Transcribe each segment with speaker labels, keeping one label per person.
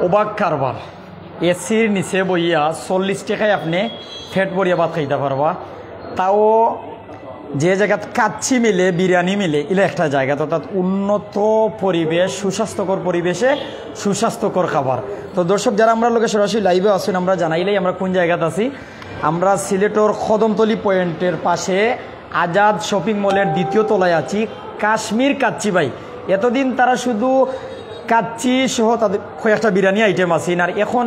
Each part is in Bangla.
Speaker 1: অবাক কারবার। এসির নিচে বইয়া 40 টাকায় আপনি ফেট ভরিয়া ভাত খাইতে পারবা, তাও যে জায়গাত কাচ্চি মিলে বিরিয়ানি মিলে এলে একটা জায়গা, অর্থাৎ উন্নত পরিবেশ, সুস্বাস্থ্যকর পরিবেশে সুস্বাস্থ্যকর খাবার। তো দর্শক যারা আমরা লোকে সরাসরি লাইভে আসুন, আমরা জানাইলেই আমরা কোন জায়গাতে আছি। আমরা সিলেটর কদমতলি পয়েন্টের পাশে আজাদ শপিং মলের 2য় তলায় আছি। কাশ্মীর কাচ্চি ভাই, এতদিন তারা শুধু কাচ্চি সহ তাদের কয়েকটা বিরিয়ানি আইটেম আছে, আর এখন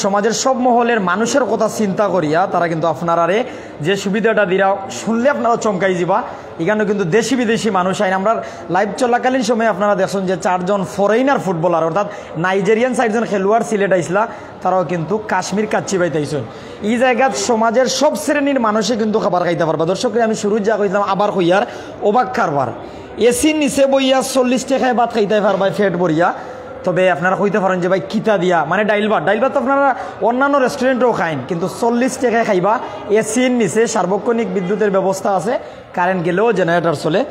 Speaker 1: সমাজের সব মহলের মানুষের কথা চিন্তা করিয়া তারা কিন্তু আপনারারে যে সুবিধাটা দিরা শুনলে আপনারা চমকাই যাবা। এখানে কিন্তু দেশি বিদেশি মানুষ আইন। আমরা লাইভ চলাকালীন সময় আপনারা দেখছেন যে 4 জন ফরেইনার ফুটবলার অর্থাৎ নাইজেরিয়ান 4 জন খেলোয়াড় সিলেট আইসলা, তারাও কিন্তু কাশ্মীর কাচ্চি পাইতেছেন। এই জায়গায় সমাজের সব শ্রেণীর মানুষে কিন্তু খাবার খাইতে পারবা। দর্শকরে আমি শুরু যা কইলাম আবার কইয়ার অবাক কারবার। এসির নিচে বইয়া 40 টাকায় ভাত খাইতে পারবা ফেট ভরিয়া। তবে আপনারা কইতে পারেন যে ভাই কিতা দিয়া, মানে ডাইল ভাত তো আপনারা অন্যান্য রেস্টুরেন্টেও খাইন, কিন্তু 40 টাকায় খাইবা। এসির নিচে সার্বক্ষণিক বিদ্যুতের ব্যবস্থা আছে, কারেন্ট গেলেও জেনারেটর চলে।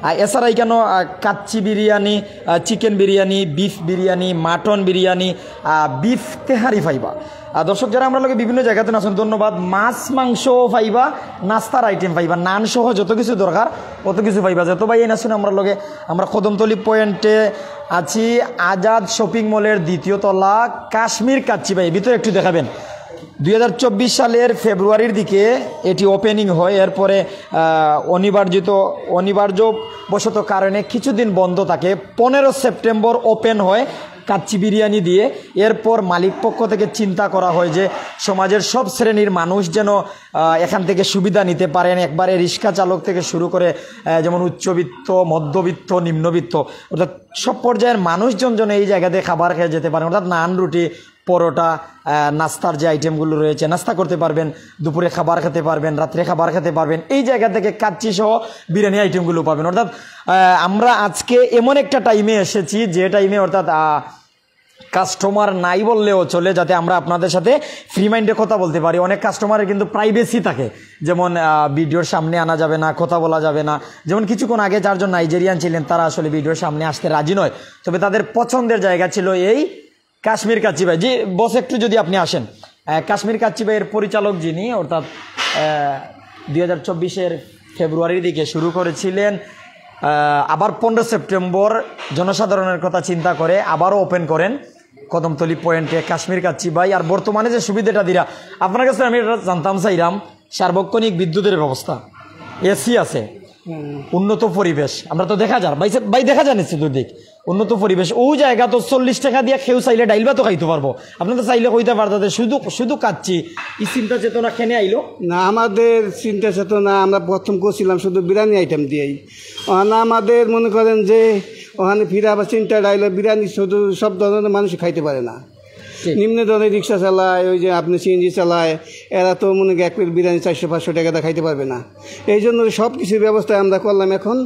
Speaker 1: আর এছাড়া কেন kacchi biryani, chicken biryani, beef biryani, mutton biryani, beef tehari পাইবা। দর্শক যারা আমরা লোকে বিভিন্ন জায়গাতে আছেন ধন্যবাদ। মাছ মাংসও পাইবা, নাস্তার আইটেম পাইবা, নান সহ যত কিছু দরকার অত কিছু পাইবা। যত ভাই এই নাচুন আমরা লোকে আমরা কদমতলি পয়েন্টে আছি, আজাদ শপিং মলের 2য় তলা, কাশ্মীর কাচ্চি ভাই। ভিতরে একটু দেখাবেন। 2024 সালের ফেব্রুয়ারির দিকে এটি ওপেনিং হয়। এরপরে অনিবার্যবশত কারণে কিছুদিন বন্ধ থাকে। 15 সেপ্টেম্বর ওপেন হয় কাচ্চি বিরিয়ানি দিয়ে। এরপর মালিক পক্ষ থেকে চিন্তা করা হয় যে সমাজের সব শ্রেণীর মানুষ যেন এখান থেকে সুবিধা নিতে পারেন, একবারে রিক্সা চালক থেকে শুরু করে যেমন উচ্চবিত্ত, মধ্যবিত্ত, নিম্নবিত্ত, অর্থাৎ সব পর্যায়ের মানুষজন যেন এই জায়গাতে খাবার খেয়ে যেতে পারেন। অর্থাৎ নান, রুটি, পরোটা, নাস্তার যে আইটেমগুলো রয়েছে নাস্তা করতে পারবেন, দুপুরে খাবার খেতে পারবেন, রাত্রে খাবার খেতে পারবেন। এই জায়গা থেকে কাচ্চি সহ বিরিয়ানি আইটেমগুলো পাবেন। অর্থাৎ আমরা আজকে এমন একটা টাইমে এসেছি যে টাইমে অর্থাৎ কাস্টমার নাই বললেও চলে, যাতে আমরা আপনাদের সাথে ফ্রি মাইন্ডে কথা বলতে পারি। অনেক কাস্টমারের কিন্তু প্রাইভেসি থাকে, যেমন ভিডিওর সামনে আনা যাবে না, কথা বলা যাবে না। যেমন কিছুক্ষণ আগে 4 জন নাইজেরিয়ান ছিলেন, তারা আসলে ভিডিওর সামনে আসতে রাজি নয়, তবে তাদের পছন্দের জায়গা ছিল এই কাশ্মীর কাচ্চি ভাই। জি বস, একটু যদি আপনি আসেন। কাশ্মীর কাচ্চি ভাইয়ের পরিচালক যিনি, অর্থাৎ 2024 ফেব্রুয়ারির দিকে শুরু করেছিলেন, আবার 15 সেপ্টেম্বর জনসাধারণের কথা চিন্তা করে আবারও ওপেন করেন কদমতলি পয়েন্টে কাশ্মীর কাচ্চি ভাই। আর বর্তমানে যে সুবিধাটা দিরা আপনার কাছে আমি এটা জানতাম চাইলাম, সার্বক্ষণিক বিদ্যুতের ব্যবস্থা, এসি আছে, উন্নত পরিবেশ। আমরা তো দেখা যার ভাই দেখা যায় নিশ্চিত দিক উন্নত পরিবেশ। ও জায়গা তো 40 টাকা দিয়ে কেউ চাইলে ডাইল ভাতও খাইতে পারবো। আপনি তো চাইলে কইতে পারতেন শুধু কাচ্চি। এই চিন্তা চেতনা কেনে আইলো
Speaker 2: না? আমাদের চিন্তা চেতনা আমরা প্রথম করছিলাম শুধু বিরিয়ানি আইটেম দিয়েই। ওখানে আমাদের মনে করেন যে ওখানে ফিরে আবার চিন্তাটা আইলো বিরিয়ানি শুধু সব ধরনের মানুষ খাইতে পারে না। নিম্ন ধরনের রিক্সা চালায়, ওই যে আপনি সিএনজি চালায়, এরা তো মনে করি 1 প্লেট বিরিয়ানি 400-500 টাকা খাইতে পারবে না। এই জন্য সব কিছুর ব্যবস্থা আমরা করলাম এখন,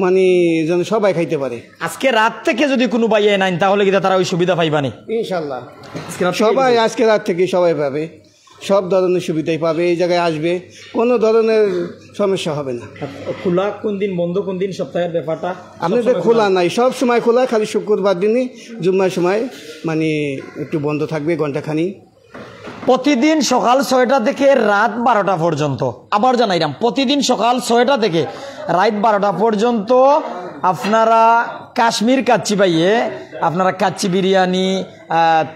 Speaker 2: মানে যেন সবাই খাইতে পারে।
Speaker 1: আজকে রাত থেকে যদি কোনো বাইয়ে নেন তাহলে কি তারা ওই সুবিধা পাইবানি?
Speaker 2: ইনশাল্লাহ সবাই আজকে রাত থেকে সবাই পাবে, সব ধরনের সুবিধাই পাবে। এই জায়গায় আসবে, কোনো ধরনের সমস্যা হবে না।
Speaker 1: খোলা কোন দিন, বন্ধ কোন দিন, সপ্তাহের ব্যাপারটা
Speaker 2: আপনাদের খোলা নাই, সব সময় খোলা, খালি শুক্রবার দিনই জুম্মার সময় মানে একটু বন্ধ থাকবে ঘন্টাখানি।
Speaker 1: প্রতিদিন সকাল 6টা থেকে রাত 12টা পর্যন্ত। আবার জানাইলাম, প্রতিদিন সকাল 6টা থেকে রাত 12টা পর্যন্ত আপনারা কাশ্মীর কাচ্চি পাইয়ে আপনারা কাচ্চি বিরিয়ানি,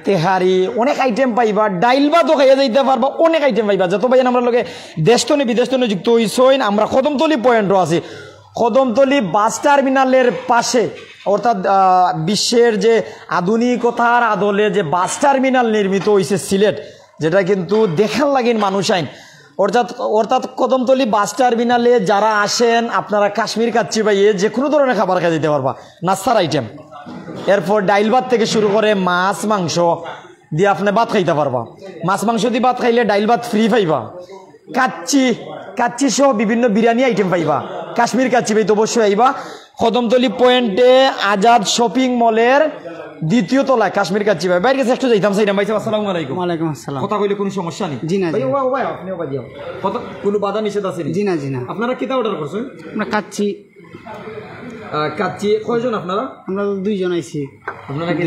Speaker 1: তেহারি, অনেক আইটেম পাইবা। ডাইল ভাতও খাইয়া যাইতে পারবা, অনেক আইটেম পাইবা। যত ভাই আমরা লোকে দেশতনে বিদেশতনে যুক্ত হইছইন। আমরা কদমতলি পয়েন্টও আছি, কদমতলি বাস টার্মিনালের পাশে, অর্থাৎ বিশ্বের যে আধুনিকতার আদলে যে বাস টার্মিনাল নির্মিত হয়েছে সিলেট, যেটা কিন্তু দেখার লাগিন মানুষ আইন। অর্থাৎ কদমতলি বাস টার্মিনালে যারা আসেন আপনারা কাশ্মীর কাচ্চি পাইয়ে যে কোনো ধরনের খাবার খেয়ে দিতে পারবা, নাস্তার আইটেম। এরপর ডাইল ভাত থেকে শুরু করে মাছ মাংস দিয়ে আপনি ভাত খাইতে পারবা। মাছ মাংস দিয়ে ভাত খাইলে ডাইল ভাত ফ্রি পাইবা। কাচ্চি সহ বিভিন্ন বিরিয়ানি আইটেম পাইবা। কাশ্মীর কাচ্চি পাই তো অবশ্যই আইবা। কদমতলি পয়েন্টে আজাদ শপিং মলের 2য় তলায় কাশ্মীর কাচ্চি ভাই। বাইরে কাছে একটু যাইতাম সাইরাম ভাই। আসসালামু আলাইকুম।
Speaker 2: ওয়ালাইকুম আসসালাম।
Speaker 1: কথা কইলে কোনো সমস্যা নেই? জি না ভাই। ভাই আপনিও বাজিও কথা, কোনো বাধা নিষেধ আছে? জি না জি না। আপনারা কিটা অর্ডার করছেন?
Speaker 2: আমরা কাচ্চি
Speaker 1: কাচ্চি কয়জন আপনারা?
Speaker 2: আমরা তো 2 জন আইছি।
Speaker 1: আপনারা কি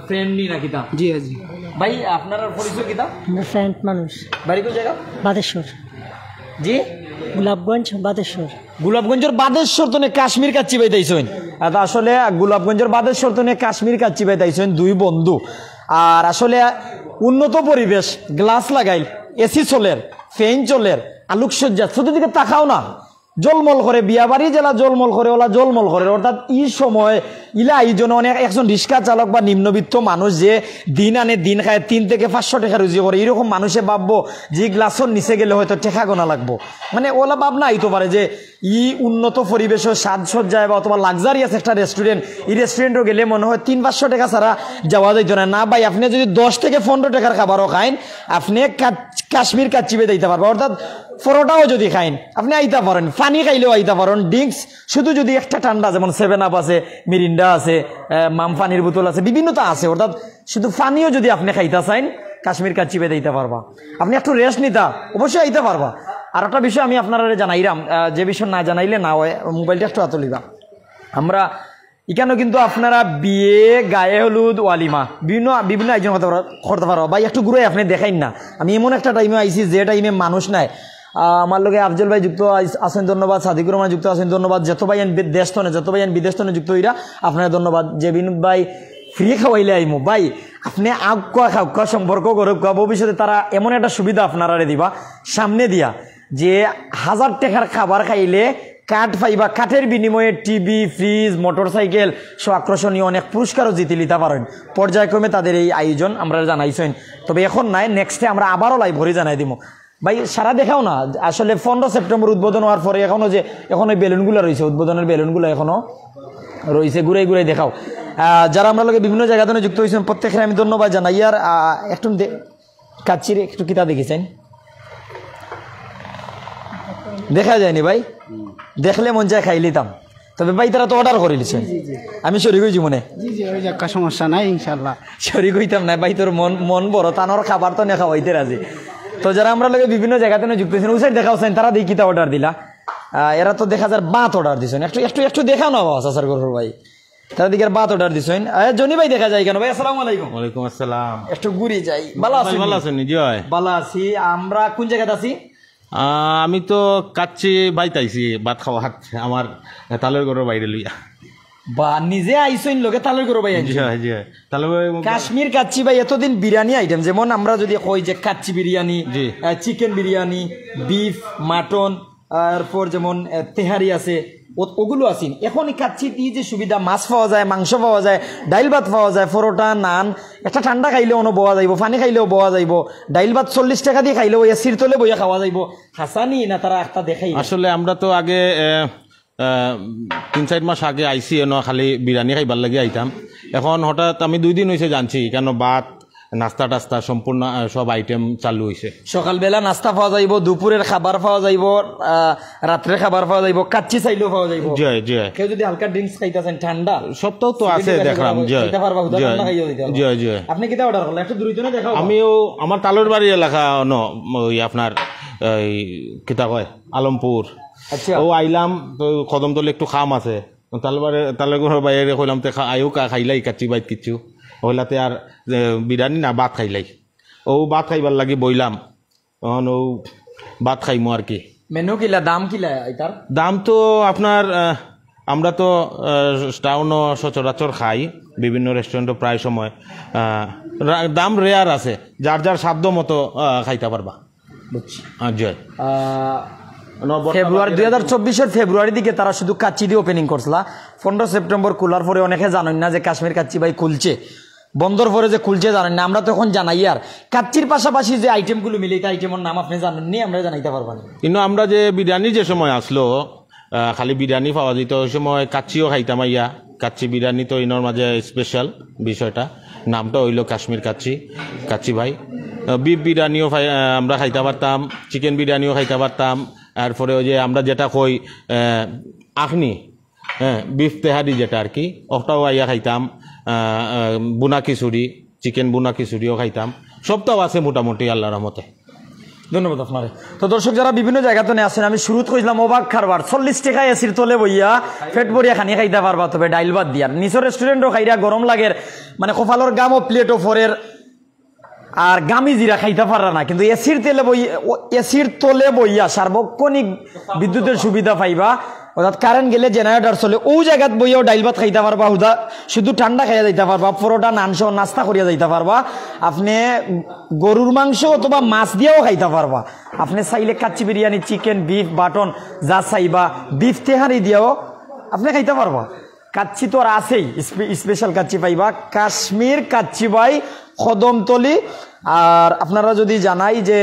Speaker 1: ফ্রেন্ড নি নাকি তা?
Speaker 2: জি জি
Speaker 1: ভাই আপনার পরিচয় কি তা?
Speaker 3: আমরা ফ্রেন্ড মানুষ।
Speaker 1: বাড়ি কোন জায়গা?
Speaker 3: বাদেশ্বর।
Speaker 1: জি
Speaker 3: গোলাপগঞ্জ বাদেশ্বর।
Speaker 1: গোলাপগঞ্জের বাদেশ্বর তো কাশ্মীর কাচ্চি পাইতাইছেন। আসলে গোলাপগঞ্জের বাদেশ্বর তো কাশ্মীর কাচ্চি পাইতাইছেন 2 বন্ধু। আর আসলে উন্নত পরিবেশ, গ্লাস লাগাইল, এসি চলের, ফ্যান চলের, আলোকসজ্জা চতুর্দিকে তাকাও না, জলমল করে, বিয়া বাড়ি জেলা জলমল করে, ওলা জলমল করে। অর্থাৎ এই সময় ইলা এইজন্য অনেক একজন রিক্সা চালক বা নিম্নবিত্ত মানুষ যে দিন আনে দিন খায় 3 থেকে 500 টাকা রুজি করে, এরকম মানুষে ভাববো যে গ্লাসের নিচে গেলে হয়তো টেকা গোনা লাগবো। মানে ওলা ভাবনা আইতে পারে যে ই উন্নত পরিবেশ সাজসজ্জায় বা অথবা লাক্সারিয়াস একটা রেস্টুরেন্ট, এই রেস্টুরেন্টও গেলে মনে হয় 300-500 টাকা ছাড়া যাওয়া যাইতো না। না ভাই, আপনি যদি 10 থেকে 15 টাকার খাবারও খাইন, আপনি কাশ্মীর কাচ্চি পেয়ে দিতে পারবেন। অর্থাৎ পরোটাও যদি খাইন আপনি আইতে পারেন, পানি খাইলেও আইতে পারেন, ড্রিঙ্কস শুধু যদি একটা ঠান্ডা, যেমন 7 আপ আছে, মিরিন্ডা আছে, মাম পানির বোতল আছে, বিভিন্নতা আছে। অর্থাৎ শুধু পানিও যদি আপনি খাইতে চাইন কাশ্মীর কাচ্চি পেয়ে দিতে পারবা। আপনি একটু রেস্ট নিতা অবশ্যই আইতে পারবা। আর একটা বিষয় আমি আপনারা জানাইলাম, যে বিষয় না জানাইলে না হয়, মোবাইলটা একটু আতলিবা। আমরা এখানেও কিন্তু আপনারা বিয়ে, গায়ে হলুদ, ওয়ালিমা বিভিন্ন আয়োজন করতে পারো। ভাই একটু ঘুরে আপনি দেখাইন না। আমি এমন একটা টাইমে আইছি যে টাইমে মানুষ নাই। আমার লগে আফজল ভাই যুক্ত আছেন, ধন্যবাদ। সাদিকুর রহমান যুক্ত আছেন, ধন্যবাদ। যত ভাই দেশ তনে, যত ভাই বিদেশ তনে যুক্ত হইরা আপনারা ধন্যবাদ। যে বিনোদ ভাই ফ্রি খাওয়াইলে আইমো ভাই, আপনি আগুয়া খাওয়া সম্পর্ক করে ভবিষ্যতে তারা এমন একটা সুবিধা আপনারা দিবা সামনে দিয়া যে 1000 টাকার খাবার খাইলে কাঠ পাইবা, কাঠের বিনিময়ে টিভি, ফ্রিজ, মোটরসাইকেল সব আকর্ষণীয় অনেক পুরস্কারও জিতে নিতে পারেন। পর্যায়ক্রমে তাদের এই আয়োজন আমরা জানাইছেন। তবে এখন নাই, নেক্সটে আমরা আবারও লাইভ ভরে জানাই দিব। ভাই সারা দেখাও না, আসলে 15 সেপ্টেম্বর উদ্বোধন হওয়ার পরে এখনো যে ওই বেলুনগুলো রয়েছে, উদ্বোধনের বেলুনগুলো এখনো রয়েছে, ঘুরে ঘুরে দেখাও। যারা আমরা লোকে বিভিন্ন জায়গা থেকে যুক্ত হয়েছেন প্রত্যেকের আমি ধন্যবাদ জানাই। আর একটু কাচ্চির একটু কিতা দেখেছেন? দেখা যায়নি ভাই, দেখলে মন চায় খাই লিতাম। তবে ভাই তারা তো অর্ডার করে লিছেন, আমি শরীর হয়েছি মনে।
Speaker 2: সমস্যা নাই ইনশাল্লাহ,
Speaker 1: শরীর হইতাম না ভাই, তোর মন বড়, তানোর খাবার তো নেখা হইতে রাজি। তো যারা আমরা লোকে বিভিন্ন জায়গাতে যুক্ত হয়েছেন, ওই সাইড দেখা হচ্ছেন, তারা দিয়ে কিতা অর্ডার দিলা? এরা তো দেখা যায় বাত অর্ডার দিচ্ছেন। একটু দেখাও না বাবা সাসার গরুর ভাই, তারা দিকে বাত অর্ডার দিচ্ছেন। জনি ভাই দেখা যায় কেন ভাই? আসসালামু আলাইকুম।
Speaker 4: ওয়ালাইকুম আসসালাম।
Speaker 1: একটু ঘুরি যাই। ভালো আছি?
Speaker 4: ভালো আছেন?
Speaker 1: ভালো আছি। আমরা কোন জায়গাতে আছি?
Speaker 4: আমি তো কাচ্চি বাইতাইছি ভাত খাওয়া আমার তালের ঘরের বাইরে লইয়া।
Speaker 1: বা নিজে আইসইন লোকে তালের গরু ভাই? কাশ্মীর কাচ্চি ভাই। এতদিন বিরিয়ানি আইটেম, যেমন আমরা যদি কই যে kacchi biryani, chicken biryani, beef, mutton, এরপর যেমন তেহারি আছে, ওগুলো আছে। এখন কাচ্চি দিয়ে যে সুবিধা, মাছ পাওয়া যায়, মাংস পাওয়া যায়, ডাইল ভাত পাওয়া যায়, পরোটা, নান, একটা ঠান্ডা খাইলেও বওয়া যাইব, পানি খাইলেও বওয়া যাইব, ডাইল ভাত 40 টাকা দিয়ে খাইলেও এসির তলে বইয়া খাওয়া যাইব। হাসানি না তারা একটা দেখাই।
Speaker 4: আসলে আমরা তো আগে 3-4 মাস আগে আইসি খালি বিরিয়ানি খাইবার লাগে আইতাম। এখন হঠাৎ আমি 2 দিন হয়েছে জানছি কেন ভাত, নাস্তা টাস্তা সম্পূর্ণ সব আইটেম চালু হয়েছে।
Speaker 1: সকালবেলা নাস্তা পাওয়া যাইব, দুপুরের খাবার পাওয়া যাইব, রাত্রের খাবার পাওয়া যাইব, কাচ্চি চাইলেও পাওয়া যাইব। কেউ যদি হালকা ড্রিঙ্কস খাইতেছেন ঠান্ডা সবটাও তো আছে দেখলাম। আপনি কিটা অর্ডার করলেন? একটু দ্রুত না দেখাও।
Speaker 4: আমিও আমার তালের বাড়ি এলাকা আপনার কিতা কয় আলমপুর।
Speaker 1: আচ্ছা,
Speaker 4: ও আইলাম তো কদমতলে একটু খাম আছে, তালের ঘরের বাইরে কইলাম তে আয়ো খাইলাই কাচ্চি বাইত কিছু হইলাতে আর বিরিয়ানি না ভাত খাইলাই। ও ভাত খাইবার লাগি বইলাম, তখন ও ভাত খাইমো আর কি।
Speaker 1: মেনু কিলা, দাম কিলা এটার? দাম
Speaker 4: তো আপনার আমরা তো টাউনও সচরাচর খাই, বিভিন্ন রেস্টুরেন্টও প্রায় সময় দাম রেয়ার আছে, যার যার সাধ্য মতো খাইতে পারবা।
Speaker 1: বুঝছি।
Speaker 4: জয়।
Speaker 1: ফেব্রুয়ারি 2024 ফেব্রুয়ারি দিকে তারা শুধু কাচ্চি দিয়ে ওপেনিং করছিল। 15 সেপ্টেম্বর খোলার পরে অনেকে জানেন না যে কাশ্মীর কাচ্চি ভাই খুলছে, বন্দর পরে যে খুলছে জানেন না। আমরা তো এখন জানাই। আর কাচ্চির পাশাপাশি যে আইটেমগুলো মিলে, এই আইটেমের নাম আপনি জানেননি, আমরা জানাইতে পারবেন।
Speaker 4: কিন্তু আমরা যে বিরিয়ানি যে সময় আসলো খালি বিরিয়ানি পাওয়া যেত, ওই সময় কাচ্চিও খাইতাম আইয়া। কাচ্চি বিরিয়ানি তো ইনোর মাঝে স্পেশাল বিষয়টা, নামটা হইল কাশ্মীর কাচ্চি, কাচ্চি ভাই। বিফ বিরিয়ানিও আমরা খাইতে পারতাম, চিকেন বিরিয়ানিও খাইতে পারতাম। এরপরে ওই যে আমরা যেটা কই আখনি, বিফ তেহারি যেটা আর কি, ওটাও আইয়া খাইতাম। বুনা খিচুড়ি, চিকেন বুনা খিচুড়িও খাইতাম। সবটাও আছে মোটামুটি আল্লাহর রহমতে।
Speaker 1: ধন্যবাদ আপনার। তো দর্শক যারা বিভিন্ন জায়গাতে নিয়ে আসেন, আমি শুরুত কইলাম অবাক খারবার 40 টাকা এসির তলে বইয়া পেট ভরিয়া খানি খাইতে পারবা, তবে ডাইল বাদ দিয়ার নিচের রেস্টুরেন্টও খাইরা গরম লাগের, মানে কপালর গাম ও প্লেটও ফরের আর গামি জিরা খাইতে পারা না, কিন্তু এসির তলে বইয়া সার্বক্ষণিক বিদ্যুতের সুবিধা পাইবা, অর্থাৎ কারেন্ট গেলে জেনারেটর চলে, ও জায়গাত বইয়াও ডাইল ভাত খাইতে পারবা, হুদা শুধু ঠান্ডা খাইয়া যাইতে পারবা, পরোটা নানসহ নাস্তা করিয়া যাইতে পারবা, আপনি গরুর মাংস অথবা মাছ দিয়েও খাইতে পারবা, আপনি চাইলে kacchi biryani, chicken, beef, button যা চাইবা, বিফ তেহারি দিয়েও আপনি খাইতে পারবা। কাচ্চি তো আর আছেই, স্পেশাল কাচ্চি পাইবা কাশ্মীর কাচ্চি বাই কদমতলি। আর আপনারা যদি জানাই যে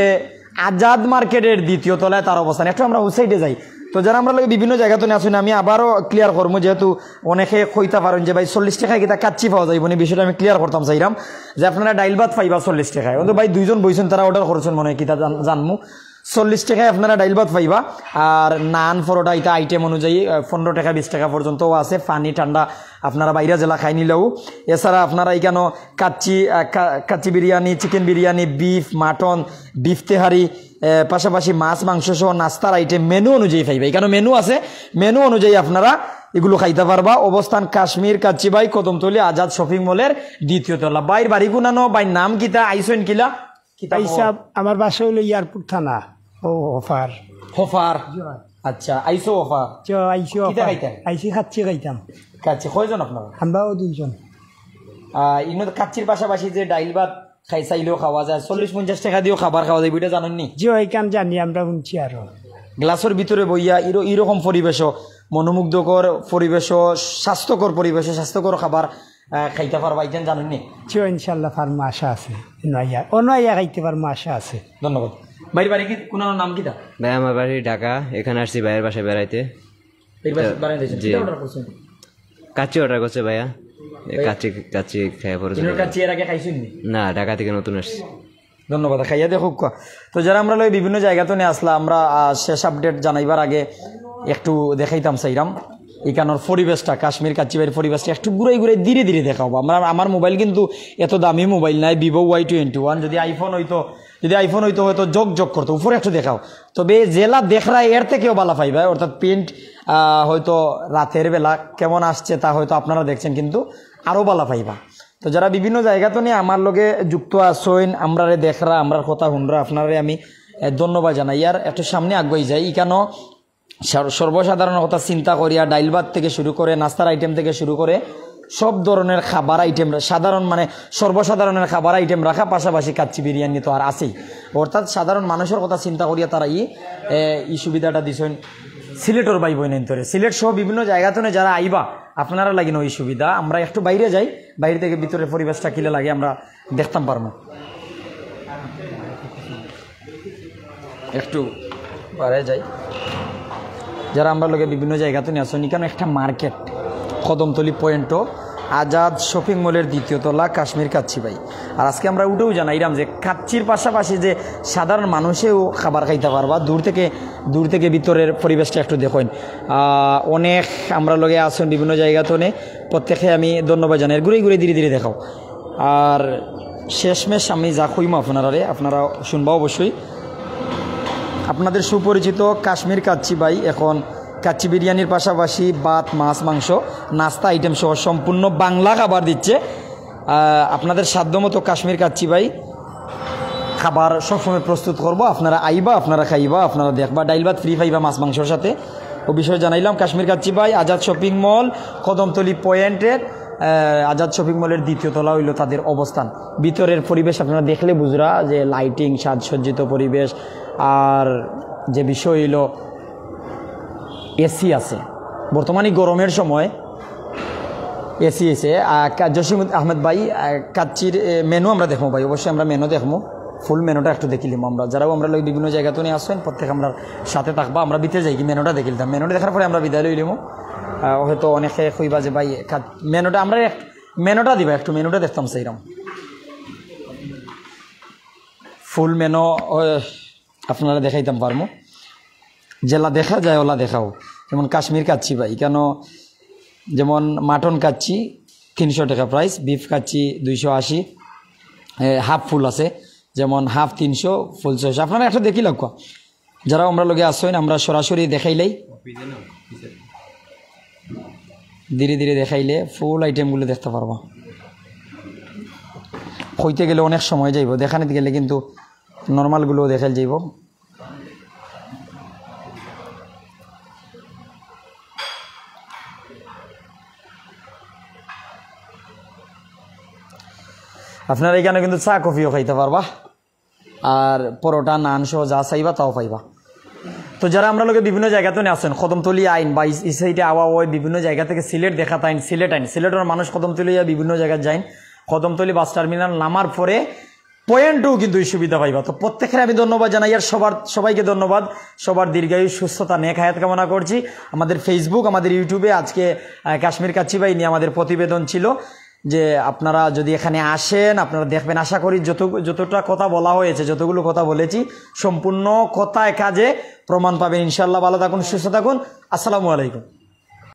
Speaker 1: আজাদ মার্কেটের দ্বিতীয় তলায় তার অবস্থান, একটু আমরা ওই সাইডে যাই। তো যারা আমরা বিভিন্ন জায়গাতে আসুন, আমি আবারও ক্লিয়ার করবো, যেহেতু অনেকে কইতে পারেন যে ভাই 40 টাকায় কিতা কাচ্চি পাওয়া যাইব, বিষয়টা আমি ক্লিয়ার করতাম চাইলাম যে আপনারা ডাইল ভাত পাইবা 40 টাকায়, কিন্তু ভাই দুইজন বইছেন তারা অর্ডার করছেন মনে হয় কিতা জানমু, 40 টাকায় আপনারা ডাইল ভাত পাইবা। আর নান পরোটা এটা আইটেম অনুযায়ী 15 টাকা 20 টাকা পর্যন্তও আছে, পানি ঠান্ডা আপনারা বাইরে জেলা খাই নিলেও। এছাড়া আপনারা এখানে kacchi biryani, chicken biryani, beef, mutton, beef tehari, পাশাপাশি মাছ মাংস সহ নাস্তার আইটেম মেনু অনুযায়ী পাইবা। এখানে মেনু আছে, মেনু অনুযায়ী আপনারা এগুলো খাইতে পারবা। অবস্থান কাশ্মীর কাচ্চি বাই কদমতলি আজাদ শপিং মলের দ্বিতীয় তলা। বাইর বাড়ি গুনানো, বাইর নাম কিতা, আইসেন কিলা?
Speaker 5: আমার বাসা হইলো এয়ারপোর্ট থানা। ও অফার
Speaker 1: হফার, আচ্ছা আইসো অফার,
Speaker 5: আইসি খাচ্ছি খাইতাম।
Speaker 1: কাচ্চি কয়জন আপনারা?
Speaker 5: আমরাও দুইজন।
Speaker 1: কাচ্চির পাশাপাশি যে ডাইল ভাত খাই চাইলেও খাওয়া যায়, 40-50 টাকা দিয়েও খাবার খাওয়া যায়, এটা জানেননি?
Speaker 5: জি ওইখান জানি, আমরা শুনছি। আরো
Speaker 1: গ্লাসের ভিতরে বইয়া এরকম পরিবেশও, মনোমুগ্ধকর পরিবেশও, স্বাস্থ্যকর পরিবেশও, স্বাস্থ্যকর খাবার খাইতে পারবা, এটা জানেননি?
Speaker 5: জি ইনশাল্লাহ পারমো, আশা আছে। অনয়া খাইতে পারমো, আশা আছে।
Speaker 1: ধন্যবাদ। বাইরে বাড়ি কি কোন নাম কিটা?
Speaker 6: ভাই আমার বাড়ি ঢাকা, এখানে আসছি ভাইয়ের বাসায় বেড়াইতে। কাচ্চি অর্ডার করছে ভাইয়া, কাচ্চি খাইয়া পড়েছে।
Speaker 1: কাচ্চি এর আগে খাইছেন
Speaker 6: না, ঢাকা থেকে নতুন আসছি।
Speaker 1: ধন্যবাদ, খাইয়া দেখো। তো যারা আমরা বিভিন্ন জায়গাতে নিয়ে আসলাম, আমরা শেষ আপডেট জানাইবার আগে একটু দেখাইতাম চাইলাম এখানোর পরিবেশটা, কাশ্মীর কাচ্চিবাইয়ের পরিবেশটা একটু ঘুরাই ধীরে ধীরে দেখাবো। আমার মোবাইল কিন্তু এত দামি মোবাইল নাই, ভিভো Y21, যদি আইফোন হইতো হয়তো যোগ করতো। উপরে একটু দেখাও, তবে জেলা দেখরা এর থেকেও ভালো পাইবা, অর্থাৎ প্রিন্ট হয়তো রাতের বেলা কেমন আসছে তা হয়তো আপনারা দেখছেন, কিন্তু আরও ভালো পাইবা। তো যারা বিভিন্ন জায়গাতে নিয়ে আমার লগে যুক্ত আসইন, আমরারে দেখরা, আমরার কথা শুনরা, আপনারে আমি ধন্যবাদ জানাই। আর একটু সামনে আগুয়াই যাই, কেন সর্বসাধারণ কথা চিন্তা করিয়া ডাইল ভাত থেকে শুরু করে নাস্তার আইটেম থেকে শুরু করে সব ধরনের খাবার আইটেম, সর্বসাধারণের খাবার আইটেম রাখা, পাশাপাশি কাচ্চি বিরিয়ানি তো আর আছেই। অর্থাৎ সাধারণ মানুষের কথা চিন্তা করিয়া তারা এই সুবিধাটা দিছেন সিলেটর ভাই বোন তরে। সিলেট সহ বিভিন্ন জায়গাতে যারা আইবা আপনারা লাগিন ওই সুবিধা। আমরা একটু বাইরে যাই, বাইরে থেকে ভিতরের পরিবেশটা কিলে লাগে আমরা দেখতাম পারবো। একটু বাইরে যাই, যারা আমরা লোকে বিভিন্ন জায়গাতে নিয়ে আসুন, এখানে একটা মার্কেট কদমতলি পয়েন্টও আজাদ শপিং মলের দ্বিতীয় তলা কাশ্মীর কাচ্চি ভাই। আর আজকে আমরা উঠেও জানাইলাম যে কাচ্চির পাশাপাশি যে সাধারণ মানুষেও খাবার খাইতে পারবা, দূর থেকে ভিতরের পরিবেশটা একটু দেখুন। অনেক আমরা লগে আসুন বিভিন্ন জায়গাতে, প্রত্যেকে আমি ধন্যবাদ জানাই। ঘুরে ধীরে ধীরে দেখাও। আর শেষমেশ আমি যা কইম আপনারা শুনবা অবশ্যই। আপনাদের সুপরিচিত কাশ্মীর কাচ্চি ভাই এখন কাচ্চি বিরিয়ানির পাশাপাশি ভাত, মাছ, মাংস, নাস্তা আইটেম সহ সম্পূর্ণ বাংলা খাবার দিচ্ছে। আপনাদের সাধ্যমতো কাশ্মীর কাচ্চি ভাই খাবার সবসময় প্রস্তুত করবো। আপনারা আইবা, আপনারা খাইবা, আপনারা দেখবা, ডাইল ভাত ফ্রি পাইবা মাছ মাংসর সাথে। ও বিষয়ে জানাইলাম। কাশ্মীর কাচ্চি ভাই আজাদ শপিং মল কদমতলি পয়েন্টের, আজাদ শপিং মলের দ্বিতীয় তলা হইল তাদের অবস্থান। ভিতরের পরিবেশ আপনারা দেখলে বুঝরা যে লাইটিং, সাজসজ্জিত পরিবেশ। আর যে বিষয় হইল এসি আছে, বর্তমানে গরমের সময় এসি এসে। জসিম আহমেদ ভাই কাচ্চির মেনু আমরা দেখবো ভাই, অবশ্যই আমরা মেনু দেখবো, ফুল মেনুটা একটু দেখিলাম আমরা। যারাও আমরা লোক বিভিন্ন জায়গাতে নিয়ে আসবেন প্রত্যেক আমরা সাথে থাকবা। আমরা ভিতরে যাই কি মেনুটা দেখিলাম, মেনুটা দেখার পরে আমরা বিদায় লইলাম। হয়তো অনেকে কইবা যে ভাই মেনুটা আমরা মেনুটা দিবা, একটু মেনুটা দেখতাম সেইরকম ফুল মেনু আপনারা দেখাইতাম পারবো। জেলা দেখা যায় ওলা দেখাও। যেমন কাশ্মীর কাচ্চি ভাই, কেন যেমন মাটন কাচ্চি 300 টাকা প্রাইস, বিফ কাচ্চি 280, হাফ ফুল আছে যেমন হাফ 300 ফুল 600 আপনারা একটা দেখি লক্ষ্য যারা আমরা লগে আসেন আমরা সরাসরি দেখাইলেই ধীরে ধীরে দেখাইলে ফুল আইটেমগুলো দেখতে পারবো হইতে গেলে অনেক সময় যাইব দেখানিতে গেলে কিন্তু নর্মালগুলোও দেখাল যাইব আপনারা এখানে কিন্তু চা কফিও খাইতে পারবা আর পরোটা নান সহ যা চাইবা তাও পাইবা তো যারা আমরা লোকে বিভিন্ন জায়গাতে আসেন কদমতলি আইন বা এই সাইডে আওয়া ওই বিভিন্ন জায়গা থেকে সিলেট দেখাতে আইন সিলেটের মানুষ কদমতলি বিভিন্ন জায়গায় যাইন কদমতলি বাস টার্মিনাল নামার পরে পয়েন্টও কিন্তু এই সুবিধা পাইবা তো প্রত্যেকের আমি ধন্যবাদ জানাই আর সবাইকে ধন্যবাদ সবার দীর্ঘায়ু সুস্থতা নেক হায়াত কামনা করছি আমাদের ফেসবুক আমাদের ইউটিউবে আজকে কাশ্মীর কাচ্চি ভাই নিয়ে আমাদের প্রতিবেদন ছিল যে আপনারা যদি এখানে আসেন আপনারা দেখবেন আশা করি যতটা কথা বলা হয়েছে যতগুলো কথা বলেছি সম্পূর্ণ কথায় কাজে প্রমাণ পাবেন ইনশাআল্লাহ ভালো থাকুন সুস্থ থাকুন আসসালামু আলাইকুম